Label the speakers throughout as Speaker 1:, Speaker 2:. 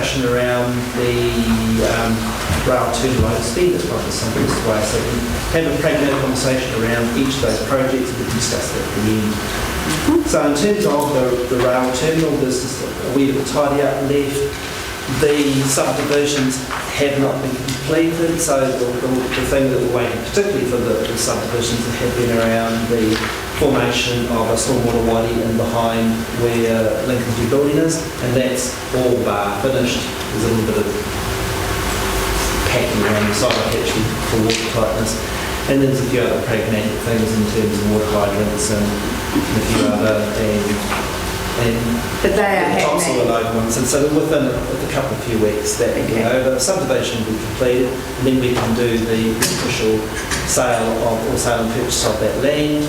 Speaker 1: discussion around the rail terminal speed, that's probably the simplest way. So we have a pragmatic conversation around each of those projects and we discuss that at the end. So in terms of the rail terminal business, we have a tidy up left. The subdivisions have not been completed, so the thing that we're waiting particularly for the subdivisions have been around the formation of a stormwater waddy in behind where Lincoln View building is, and that's all bar finished. There's a little bit of packing around the side actually for water tightness, and there's a few other pragmatic things in terms of water hydrants and a few other
Speaker 2: but they are
Speaker 1: topsoil ones, and so within a couple of few weeks that will be over. Subdivision will be completed, and then we can do the official sale and purchase of that land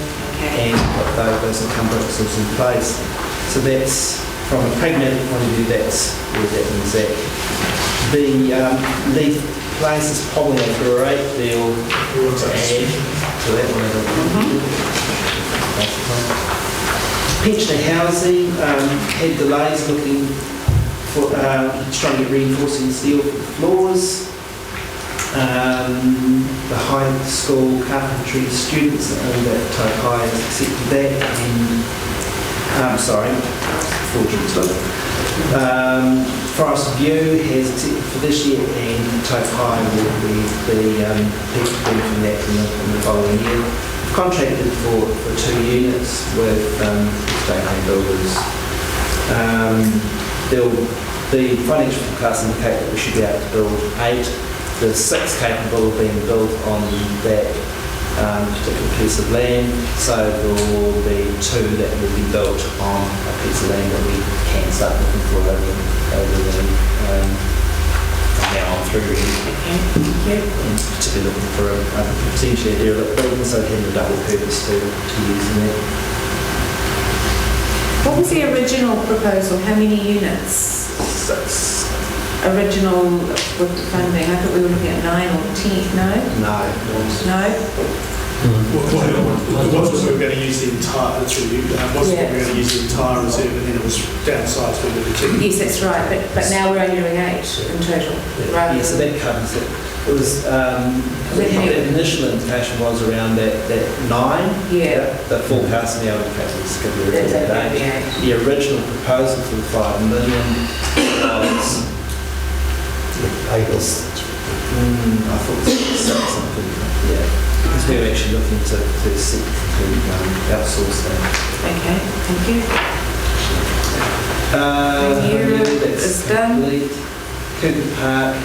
Speaker 1: and put those encumbrances in place. So that's, from a pragmatic point of view, that's where that is at. The leaf place is probably a great deal to add to that one. Pensioner housing had delays looking for trying to get reinforcing steel for the floors. The high school carpentry students that Tokai has accepted that, and Forest View has accepted for this year, and Tokai will be from that in the following year. Contracted for 2 units with state home builders. The financial forecasts indicate that we should be able to build 8. There's 6 capable of being built on that particular piece of land, so there will be 2 that will be built on a piece of land that we can start looking for over the now on through and particularly looking for potentially a derelict building, so having a double purpose to use in that.
Speaker 2: What was the original proposal? How many units?
Speaker 1: 6.
Speaker 2: Original with the funding? I thought we were looking at 9 or 10. No? No?
Speaker 3: It was we were going to use the entire, we were going to use the entire reserve, and then it was downsized to the 2.
Speaker 2: Yes, that's right, but now we're only doing 8 in total.
Speaker 1: Yeah, so that covers it. It was, the initial indication was around that 9.
Speaker 2: Yeah.
Speaker 1: The forecast now indicates it's going to be around 8. The original proposal for the 5 million was, I thought it was something, yeah. Because we're actually looking to outsource that.
Speaker 2: Okay, thank you.
Speaker 1: That's complete. Cooper Park,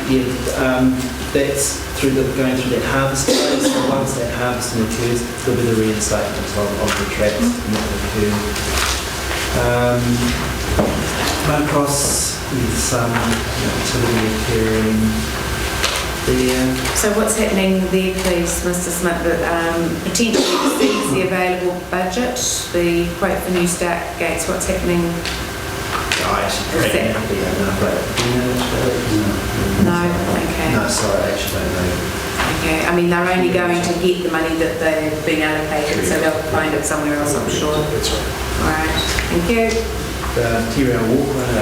Speaker 1: that's going through that harvest phase. So once that harvesting occurs, there'll be the reinstatement of the tracks and that will occur. Motocross with some activity occurring there.
Speaker 2: So what's happening there, please, Mr. Smith? Potentially exceeds the available budget, the quote for new start gates. What's happening?
Speaker 1: I actually don't know.
Speaker 2: No? Okay.
Speaker 1: No, sorry, I actually don't know.
Speaker 2: Okay, I mean, they're only going to get the money that they've been allocated, so they'll find it somewhere else, I'm sure.
Speaker 3: That's right.
Speaker 2: All right, thank you.
Speaker 1: The T-Rail walkway,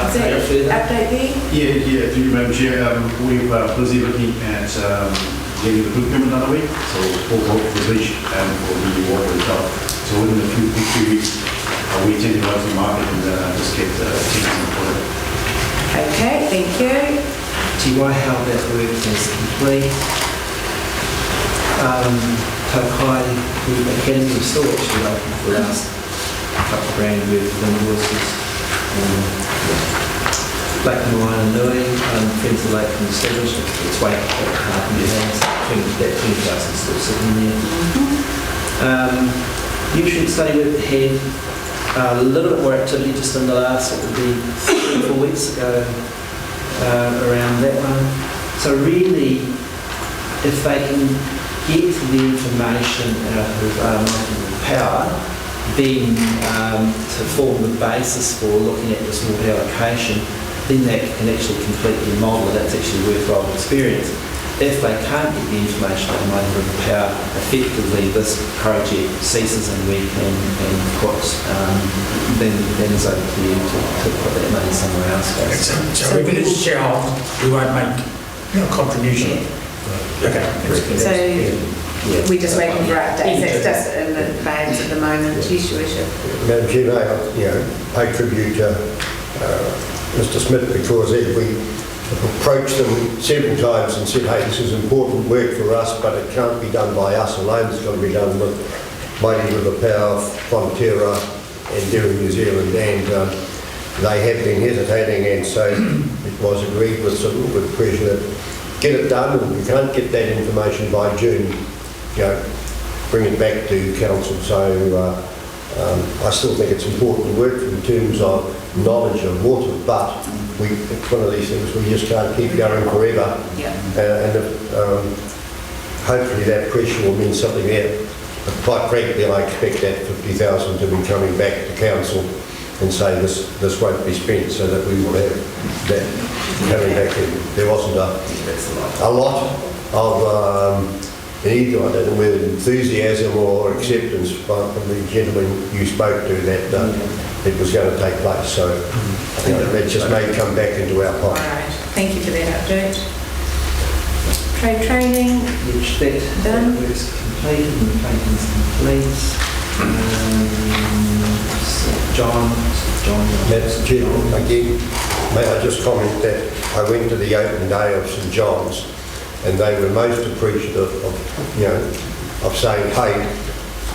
Speaker 2: Update there?
Speaker 4: Yeah, do you remember, Chair, we're busy looking at getting the procurement another week, so for both the bridge and for the water and top. So within a few weeks, we intend to go to the market and just get tickets for it.
Speaker 2: Okay, thank you.
Speaker 1: TY, how that work is complete. Tokai, the Academy is still actually open for the last couple of grand worth of invoices. Black and Ryan and Nui, Friends of the Lake and established. It's way up half in your hands. That 20,000 is still sitting there. Nutrient study we've had a little bit more activity just in the last, 3 or 4 weeks ago around that one. So really, if they can get the information out of power, then to form the basis for looking at this water allocation, then that can actually complete your model. That's actually a worthwhile experience. if they can't get the information at the moment of the power, effectively this project ceases and we can put, then it's over to you to put that money somewhere else.
Speaker 5: So if it is shareholder, we won't make a contribution. Okay.
Speaker 2: So we're just waiting for updates. It's just in the bags at the moment. Yes, your worship.
Speaker 6: Madam Chair, I pay tribute to Mr Smith because we approached them several times and said, hey, this is important work for us, but it can't be done by us alone. It's got to be done with Mighty River Power, Fonterra and Dairy New Zealand, and they have been hesitating, and so it was agreed with pressure that get it done, and if we can't get that information by June, bring it back to council. So I still think it's important work in terms of knowledge of water, but it's one of these things we just can't keep going forever. Hopefully that pressure will mean something there. But quite frankly, I expect that 50,000 to be coming back to council and say this won't be spent, so that we will have that coming back in. There wasn't a lot of either, I don't know whether enthusiasm or acceptance from the gentleman you spoke to that it was going to take place. So that just may come back into our pot.
Speaker 2: All right. Thank you for that update. Trade training.
Speaker 1: Which that
Speaker 2: done.
Speaker 1: Work's complete, and the planning is complete. John.
Speaker 6: Madam Chair, again, may I just comment that I went to the open day of St John's, and they were most appreciative of saying, hey,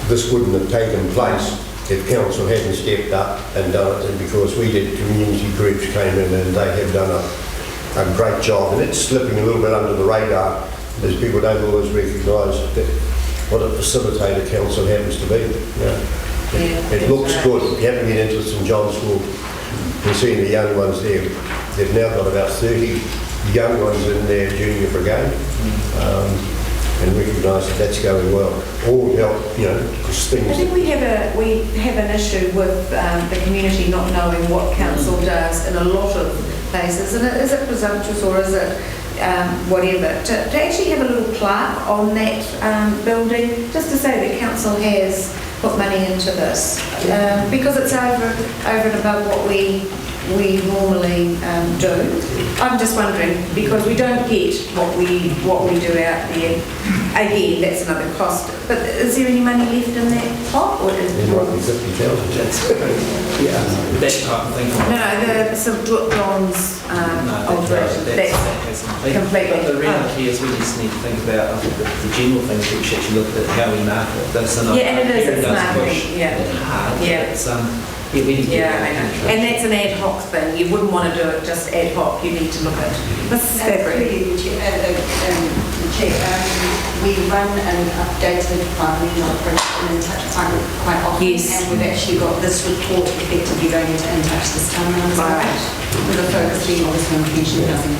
Speaker 6: this wouldn't have taken place if council hadn't stepped up and done it, and because we did, community groups came in and they have done a great job, and it's slipping a little bit under the radar as people don't always recognise that what a facilitator council happens to be. It looks good. If you haven't been into St John's School, you're seeing the young ones there. They've now got about 30 young ones in their junior brigade, and recognise that that's going well. All help, because things.
Speaker 2: I think we have an issue with the community not knowing what council does in a lot of places, and is it presumptuous or is it whatever? To actually have a little plaque on that building, just to say that council has put money into this, because it's over and above what we normally do. I'm just wondering, because we don't get what we do out there. Again, that's another cost. But is there any money left in that pot, or is
Speaker 6: There might be 50,000.
Speaker 1: that type of thing.
Speaker 2: No, the St John's alteration. That's completely.
Speaker 1: But the reality is we just need to think about, I think, the general things that we should actually look at how we market this. And
Speaker 2: And it is, it's
Speaker 1: does
Speaker 2: marketing.
Speaker 1: push hard.
Speaker 2: Yeah.
Speaker 1: We need to get
Speaker 2: I know. And that's an ad hoc thing. You wouldn't want to do it just ad hoc. You need to look at Mrs. Fabry.
Speaker 7: We run an updated farming and In-Touch department quite often,
Speaker 2: Yes.
Speaker 7: and we've actually got this report effectively going into In-Touch this time around as well, with a focus being obviously on pension housing.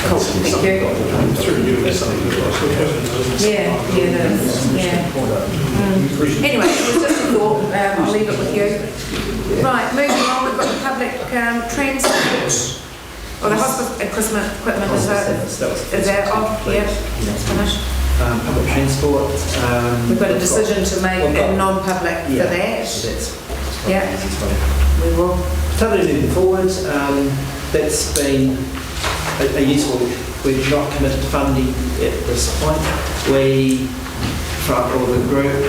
Speaker 2: Cool. Thank you.
Speaker 3: Through you, that's something that was
Speaker 2: Yeah, it is. Yeah. Anyway, it was just a thought. I'll leave it with you. Right, moving on. We've got the public transport. Well, the hospital equipment is that off? Yeah, that's finished.
Speaker 1: Public transport.
Speaker 2: We've got a decision to make in non-public for that.
Speaker 1: So that's
Speaker 2: Yeah. We will.
Speaker 1: totally moving forward. That's been a useful. We've not committed funding at this point. We, or the group,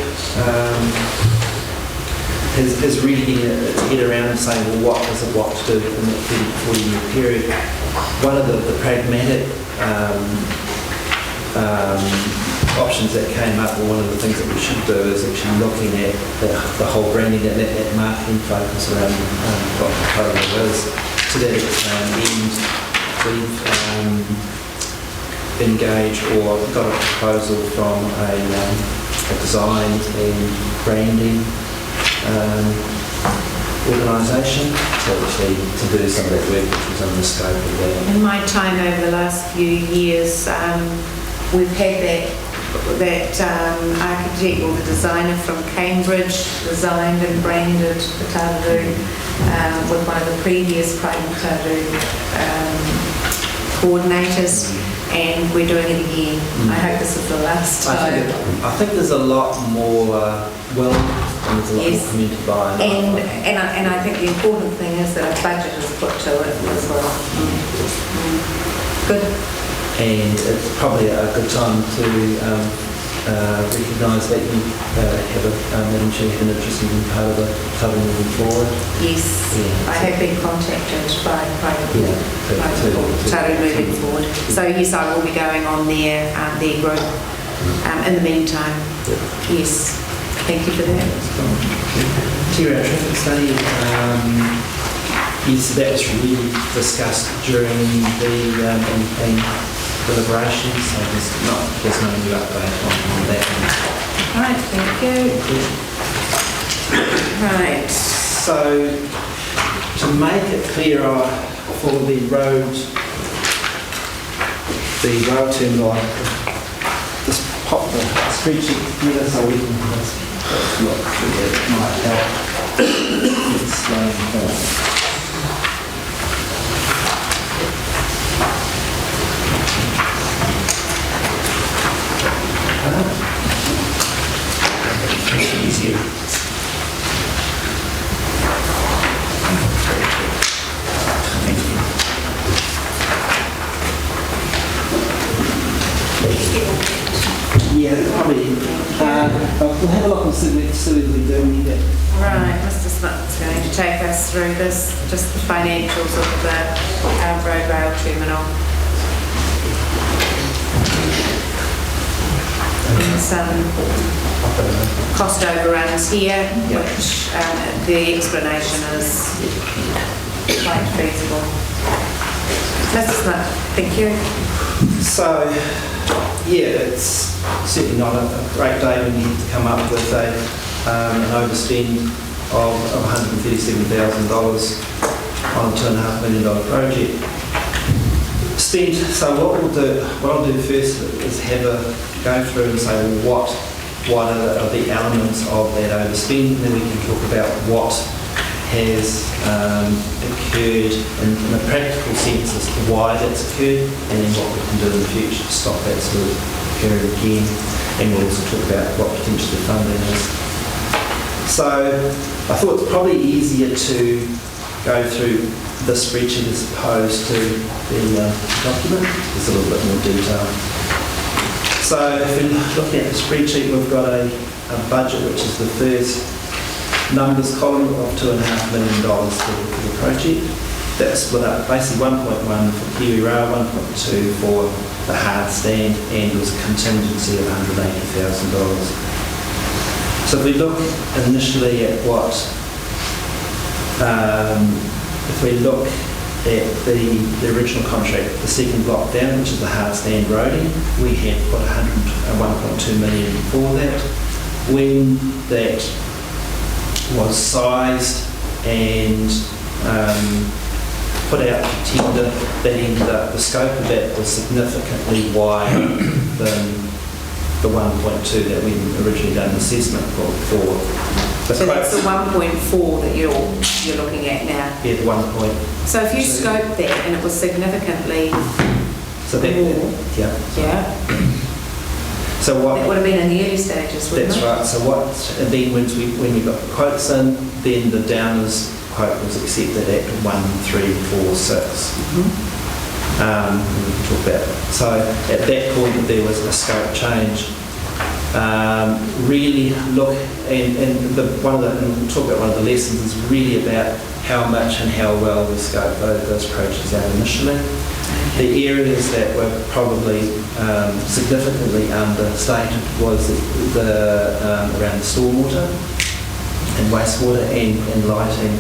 Speaker 1: is really getting its head around and saying, well, what is it, what to do in that 30-40-year period. One of the pragmatic options that came up, or one of the things that we should do, is actually looking at the whole branding and that marketing focus around what the program is. To that end, we've engaged or got a proposal from a design and branding organisation to do some of that work, which was on the scope of that.
Speaker 2: In my time over the last few years, we've had that architect or the designer from Cambridge designed and branded the Tararoo with one of the previous private Tararoo coordinators. and we're doing it again. I hope this is the last time.
Speaker 1: I think there's a lot more will, and there's a lot
Speaker 2: Yes.
Speaker 1: more community buy-in.
Speaker 2: And I think the important thing is that a budget is put to it as well. Good.
Speaker 1: And it's probably a good time to recognise that you have Madam Chair, have an interest in being part of the club moving forward.
Speaker 2: Yes,
Speaker 1: Yeah.
Speaker 2: I have been contacted by
Speaker 1: Yeah,
Speaker 2: people totally moving forward. So yes, I will be going on their group in the meantime. Yes, thank you for that.
Speaker 1: Tier our traffic study, yes, that was really discussed during the deliberations, so there's no new update on that one.
Speaker 2: Right, thank you. Right.
Speaker 1: So, to make it clearer for the road terminal, just pop the spreadsheet together so we can just look through it. It might help explain more. Easier. Yeah, probably. We'll have a look and see what we do when you get.
Speaker 2: Right, Mr. Smith's going to take us through this, just the financials of the road rail terminal. And some cost overruns here, which the explanation is quite feasible. Mr. Smith, thank you.
Speaker 1: So, yeah, it's certainly not a great day when you have to come up with an overspend of $137,000 on a $2.5 million project. So what I'll do first is have a go through and say, well, what are the elements of that overspend, and then we can talk about what has occurred in a practical sense as to why that's occurred, and then what we can do in the future to stop that sort of occurring again, and we'll also talk about what potentially the funding is. So I thought it's probably easier to go through the spreadsheet as opposed to the document. There's a little bit more detail. So if we're looking at the spreadsheet, we've got a budget, which is the first numbers column of $2.5 million for the project. That's split up basically 1.1 for Kiwi Rail, 1.2 for the hard stand, and there was a contingency of $180,000. So if we look initially at what, if we look at the original contract, the second block down, which is the hard stand roading, we had put 1.2 million for that. When that was sized and put out for tender, that ended up, the scope of that was significantly wider than the 1.2 that we originally done an assessment for.
Speaker 2: So that's the 1.4 that you're looking at now?
Speaker 1: Yeah, the 1 point.
Speaker 2: So if you scoped that and it was significantly
Speaker 1: So that,
Speaker 2: more,
Speaker 1: yeah. So
Speaker 2: that
Speaker 1: what?
Speaker 2: would have been in the early stages, wouldn't
Speaker 1: That's
Speaker 2: it?
Speaker 1: right. So what? And then when you got the quotes in, then the downers quote was accepted at 1,346. We can talk about it. So at that point there was a scope change. Really look, and we'll talk about one of the lessons is really about how much and how well we scope those projects out initially. The areas that were probably significantly understated was around the stormwater and wastewater and lighting.